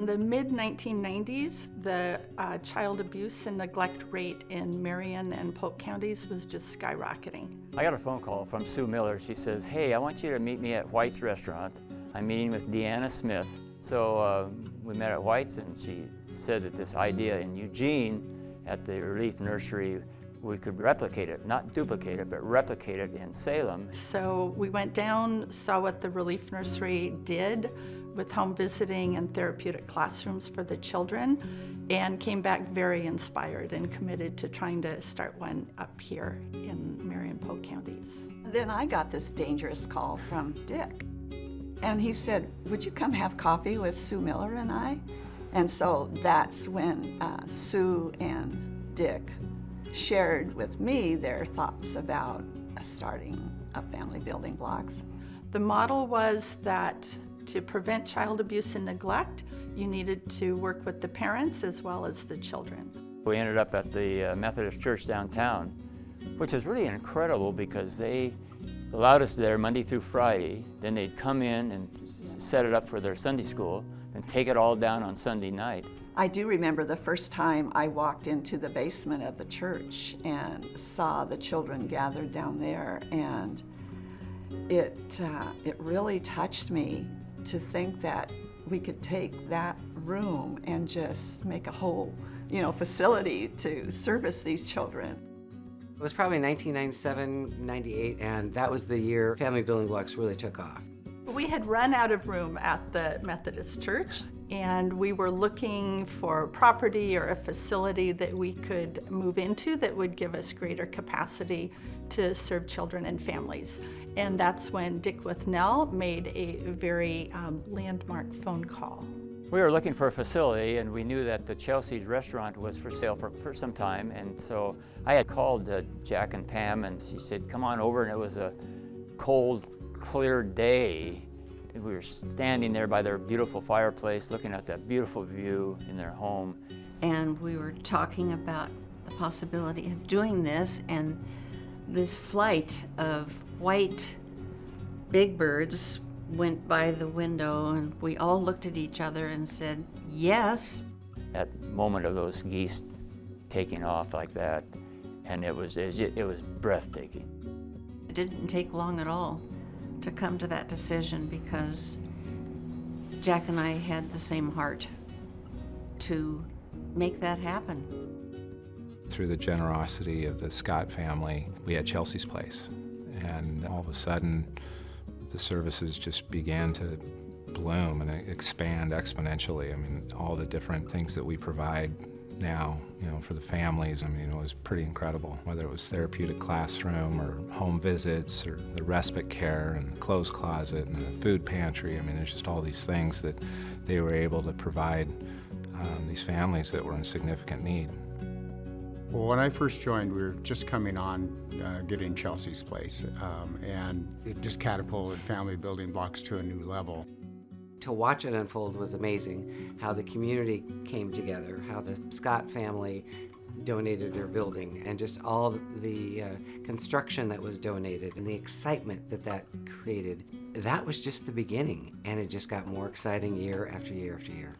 In the mid-1990s, the child abuse and neglect rate in Marion and Polk counties was just skyrocketing. I got a phone call from Sue Miller. She says, "Hey, I want you to meet me at White's Restaurant. I'm meeting with Deanna Smith." So we met at White's, and she said that this idea in Eugene at the Relief Nursery, we could replicate it, not duplicate it, but replicate it in Salem. So we went down, saw what the Relief Nursery did with home visiting and therapeutic classrooms for the children, and came back very inspired and committed to trying to start one up here in Marion and Polk counties. Then I got this dangerous call from Dick. And he said, "Would you come have coffee with Sue Miller and I?" And so that's when Sue and Dick shared with me their thoughts about starting a family building blocks. The model was that to prevent child abuse and neglect, you needed to work with the parents as well as the children. We ended up at the Methodist Church downtown, which is really incredible because they allowed us there Monday through Friday. Then they'd come in and set it up for their Sunday school and take it all down on Sunday night. I do remember the first time I walked into the basement of the church and saw the children gathered down there, and it really touched me to think that we could take that room and just make a whole, facility to service these children. It was probably 1997, 98, and that was the year Family Building Blocks really took off. We had run out of room at the Methodist Church, and we were looking for property or a facility that we could move into that would give us greater capacity to serve children and families. And that's when Dick Withnell made a very landmark phone call. We were looking for a facility, and we knew that the Chelsea's restaurant was for sale for some time, and so I had called Jack and Pam, and she said, "Come on over," and it was a cold, clear day. We were standing there by their beautiful fireplace, looking at that beautiful view in their home. And we were talking about the possibility of doing this, and this flight of white big birds went by the window, and we all looked at each other and said, yes. That moment of those geese taking off like that, and it was breathtaking. It didn't take long at all to come to that decision because Jack and I had the same heart to make that happen. Through the generosity of the Scott family, we had Chelsea's Place, and all of a sudden the services just began to bloom and expand exponentially. I mean, all the different things that we provide now, for the families, it was pretty incredible. Whether it was therapeutic classroom or home visits or the respite care and the clothes closet and the food pantry. There's just all these things that they were able to provide these families that were in significant need. Well, when I first joined, we were just coming on getting Chelsea's Place, and it just catapulted Family Building Blocks to a new level. To watch it unfold was amazing, how the community came together, how the Scott family donated their building, and just all the construction that was donated and the excitement that created. That was just the beginning, and it just got more exciting year after year after year.